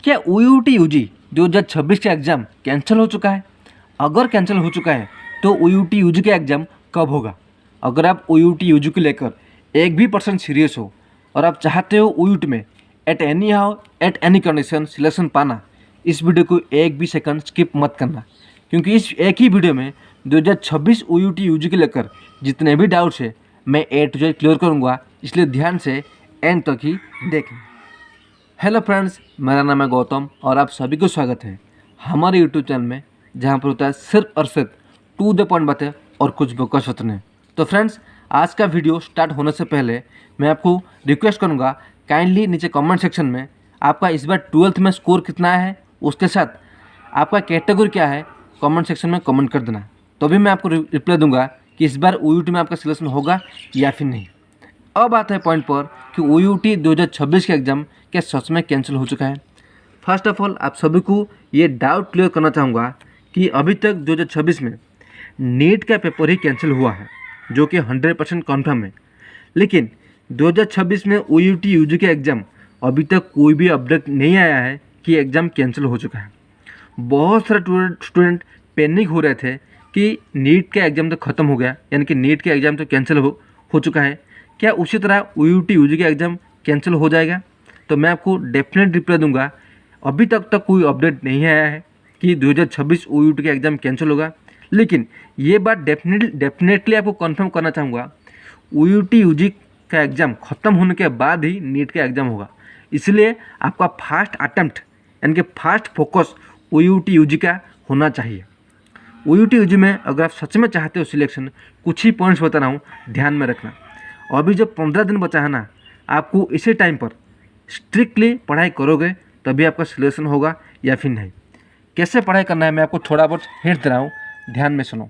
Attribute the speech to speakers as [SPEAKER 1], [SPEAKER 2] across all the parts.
[SPEAKER 1] क्या OUT UG 2026 का exam cancel हो चुका है? अगर कैंसिल हो चुका है तो OUT UG का एग्ज़ाम कब होगा? अगर आप OUT UG को लेकर एक भी % सीरियस हो और आप चाहते हो OUT में एट एनी कंडीशन सिलेक्शन पाना, इस वीडियो को एक भी सेकंड स्किप मत करना, क्योंकि इस एक ही वीडियो में 2026 OUT UG को लेकर जितने भी डाउट्स है मैं A to Z क्लियर करूँगा, इसलिए ध्यान से एंड तक ही देखें। हेलो फ्रेंड्स, मेरा नाम है गौतम और आप सभी को स्वागत है हमारे यूट्यूब चैनल में, जहां पर होता है सिर्फ और सिर्फ टू द पॉइंट बातें और कुछ बकवास होते हैं। तो फ्रेंड्स, आज का वीडियो स्टार्ट होने से पहले मैं आपको रिक्वेस्ट करूंगा, काइंडली नीचे कमेंट सेक्शन में आपका इस बार 12th में स्कोर कितना है, उसके साथ आपका कैटेगरी क्या है, कमेंट सेक्शन में कमेंट कर देना। तो भी मैं आपको रिप्लाई दूंगा कि इस बार OUT में आपका सिलेक्शन होगा या फिर नहीं। अब आता है पॉइंट पर कि OUT 2026 का एग्ज़ाम क्या सच में कैंसिल हो चुका है। फर्स्ट ऑफ ऑल आप सभी को ये डाउट क्लियर करना चाहूँगा कि अभी तक 2026 में नीट का पेपर ही कैंसिल हुआ है, जो कि 100% कन्फर्म है। लेकिन 2026 में OUT UG का एग्ज़ाम अभी तक कोई भी अपडेट नहीं आया है कि एग्ज़ाम कैंसिल हो चुका है। बहुत सारे स्टूडेंट पैनिक हो रहे थे कि नीट का एग्ज़ाम तो ख़त्म हो गया, यानी कि नीट का एग्ज़ाम तो कैंसिल हो चुका है, क्या उसी तरह OUT UG का एग्ज़ाम कैंसिल हो जाएगा? तो मैं आपको डेफिनेट रिप्लाई दूंगा, अभी तक कोई अपडेट नहीं आया है कि 2026 OUT का एग्ज़ाम कैंसिल होगा। लेकिन ये बात डेफिनेटली आपको कंफर्म करना चाहूँगा, OUT UG का एग्ज़ाम ख़त्म होने के बाद ही नीट का एग्ज़ाम होगा। इसलिए आपका फर्स्ट अटेम्प्ट यानी कि फर्स्ट फोकस OUT UG का होना चाहिए। OUT UG में अगर आप सच में चाहते हो सिलेक्शन, कुछ ही पॉइंट्स बता रहा हूँ, ध्यान में रखना। अभी जब 15 दिन बचा है ना, आपको इसी टाइम पर स्ट्रिक्टली पढ़ाई करोगे तभी आपका सिलेक्शन होगा या फिर नहीं। कैसे पढ़ाई करना है मैं आपको थोड़ा बहुत हिंट दे रहा हूँ, ध्यान में सुनो।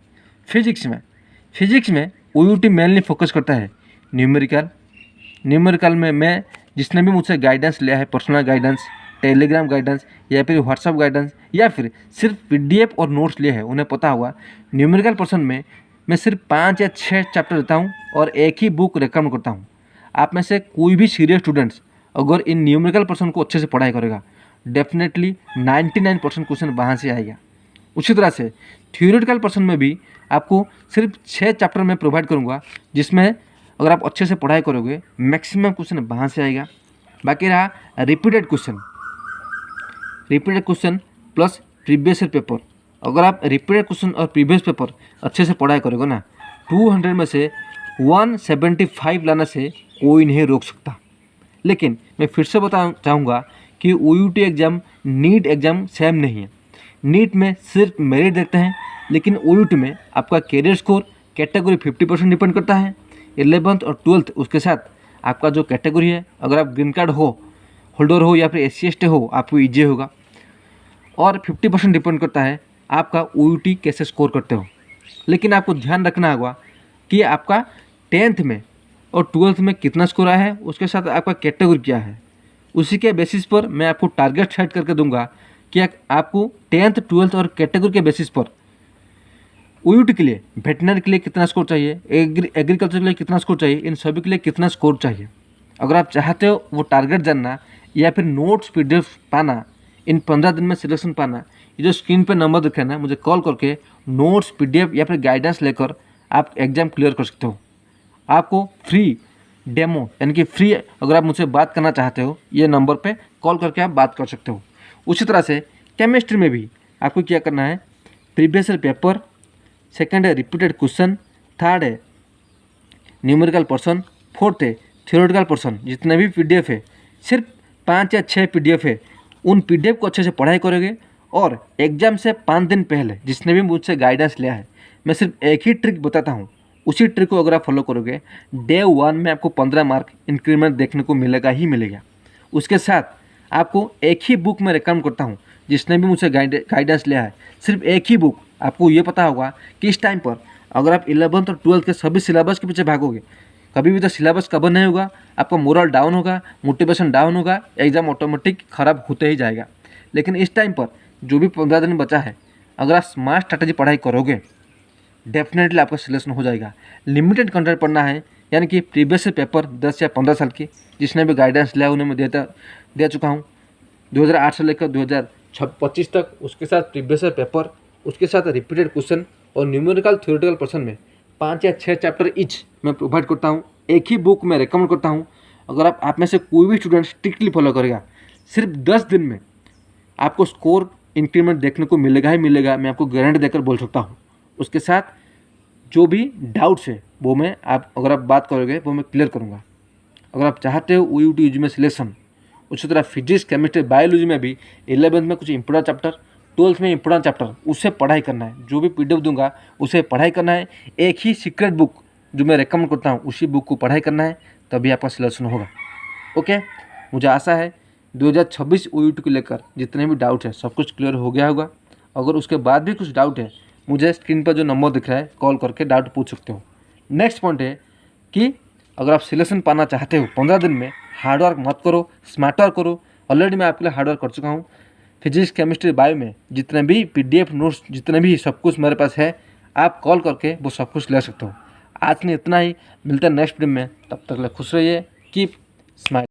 [SPEAKER 1] फिजिक्स में OUT मेनली फोकस करता है न्यूमेरिकल में मैं जिसने भी मुझसे गाइडेंस लिया है, पर्सनल गाइडेंस, टेलीग्राम गाइडेंस या फिर व्हाट्सअप गाइडेंस या फिर सिर्फ PDF और नोट्स लिए हैं, उन्हें पता होगा न्यूमेरिकल पर्सन में मैं सिर्फ 5 या 6 चैप्टर देता हूँ और एक ही बुक रिकमेंड करता हूँ। आप में से कोई भी सीरियस स्टूडेंट्स अगर इन न्यूमेरिकल पर्सन को अच्छे से पढ़ाई करेगा, डेफिनेटली 99% क्वेश्चन वहाँ से आएगा। उसी तरह से थ्योरेटिकल पर्सन में भी आपको सिर्फ 6 चैप्टर में प्रोवाइड करूँगा, जिसमें अगर आप अच्छे से पढ़ाई करोगे मैक्सिमम क्वेश्चन वहाँ से आएगा। बाकी रहा repeated question plus previous year paper. अगर आप रिपीटेड क्वेश्चन और प्रीवियस पेपर अच्छे से पढ़ाई करोगे ना, 200 में से 175 लाने से कोई नहीं रोक सकता। लेकिन मैं फिर से बताना चाहूँगा कि OUT exam NEET exam same नहीं है। नीट में सिर्फ मेरिट देखते हैं, लेकिन OUT में आपका कैरियर स्कोर कैटेगरी 50% डिपेंड करता है। 11th और 12th उसके साथ आपका जो कैटेगरी है, अगर आप ग्रीन कार्ड होल्डर हो या फिर SC ST हो, आपको ईजी होगा। और 50% डिपेंड करता है आपका OUT कैसे स्कोर करते हो। लेकिन आपको ध्यान रखना होगा कि आपका 10th में और 12th में कितना स्कोर आया है, उसके साथ आपका कैटेगरी क्या है। उसी के बेसिस पर मैं आपको टारगेट सेट करके दूंगा कि आपको 10th 12th और कैटेगरी के बेसिस पर OUT के लिए, वेटनरी के लिए कितना स्कोर चाहिए, एग्रीकल्चर के लिए कितना स्कोर चाहिए, इन सभी के लिए कितना स्कोर चाहिए। अगर आप चाहते हो वो टारगेट जानना या फिर नोट्स PDF पाना, इन 15 दिन में सिलेक्शन पाना, ये जो स्क्रीन पर नंबर दिख रहा है ना, मुझे कॉल करके नोट्स PDF या फिर गाइडेंस लेकर आप एग्ज़ाम क्लियर कर सकते हो। आपको फ्री डेमो यानी कि फ्री अगर आप मुझसे बात करना चाहते हो, ये नंबर पे कॉल करके आप बात कर सकते हो। उसी तरह से केमिस्ट्री में भी आपको क्या करना है, प्रीवियस ईयर पेपर, सेकंड है रिपीटेड क्वेश्चन, थर्ड है न्यूमेरिकल पर्सन, फोर्थ है थ्योरेटिकल पर्सन। जितने भी PDF है, सिर्फ 5 या 6 PDF है, उन PDF को अच्छे से पढ़ाई करोगे और एग्ज़ाम से 5 दिन पहले जिसने भी मुझसे गाइडेंस लिया है, मैं सिर्फ एक ही ट्रिक बताता हूँ, उसी ट्रिक को अगर आप फॉलो करोगे, डे 1 में आपको 15 मार्क इंक्रीमेंट देखने को मिलेगा ही मिलेगा। उसके साथ आपको एक ही बुक में रिकमेंड करता हूँ, जिसने भी मुझसे गाइडेंस लिया है, सिर्फ एक ही बुक। आपको ये पता होगा कि इस टाइम पर अगर आप 11th और 12th के सभी सिलेबस के पीछे भागोगे, कभी भी तो सिलेबस कवर नहीं होगा, आपका मोरल डाउन होगा, मोटिवेशन डाउन होगा, एग्ज़ाम ऑटोमेटिक ख़राब होते ही जाएगा। लेकिन इस टाइम पर जो भी 15 दिन बचा है, अगर आप स्मार्ट स्ट्रैटेजी पढ़ाई करोगे, डेफिनेटली आपका सिलेक्शन हो जाएगा। लिमिटेड कंटेंट पढ़ना है, यानी कि प्रीवियस पेपर 10 या 15 साल की जिसने भी गाइडेंस लिया उन्हें मैं दे चुका हूँ। 2008 से लेकर 2025 तक, उसके साथ प्रीवियस ईयर पेपर, उसके साथ रिपीटेड क्वेश्चन और न्यूमेरिकल थ्योरेटिकल पर्सन में 5 या 6 चैप्टर ईच मैं प्रोवाइड करता हूँ। एक ही बुक मैं रिकमेंड करता हूँ। अगर आप में से कोई भी स्टूडेंट स्ट्रिक्टली फॉलो करेगा, सिर्फ 10 दिन में आपको स्कोर इंक्रीमेंट देखने को मिलेगा ही मिलेगा, मैं आपको गारंटी देकर बोल सकता हूँ। उसके साथ जो भी डाउट्स है वो मैं अगर आप बात करोगे वो मैं क्लियर करूँगा। अगर आप चाहते हो OUT UG में सिलेक्शन, उसी तरह फिजिक्स, केमिस्ट्री, बायोलॉजी में भी 11th में कुछ इंपॉर्टेंट चैप्टर, 12th में इंपॉर्टेंट चैप्टर, उससे पढ़ाई करना है। जो भी PDF दूंगा उसे पढ़ाई करना है। एक ही सीक्रेट बुक जो मैं रेकमेंड करता हूँ उसी बुक को पढ़ाई करना है, तभी आपका सिलेक्शन होगा। ओके, मुझे आशा है 2026 OUT को लेकर जितने भी डाउट है सब कुछ क्लियर हो गया होगा। अगर उसके बाद भी कुछ डाउट है, मुझे स्क्रीन पर जो नंबर दिख रहा है कॉल करके डाउट पूछ सकते हो। नेक्स्ट पॉइंट है कि अगर आप सिलेक्शन पाना चाहते हो 15 दिन में, हार्डवर्क मत करो, स्मार्ट वर्क करो। ऑलरेडी मैं आपके लिए हार्डवर्क कर चुका हूँ। फिजिक्स, केमिस्ट्री, बायो में जितने भी PDF नोट्स, जितने भी सब कुछ मेरे पास है, आप कॉल करके वो सब कुछ ले सकते हो। आज में इतना ही, मिलते हैं नेक्स्ट वीडियो में। तब तक खुश रहिए, कीप स्माइल।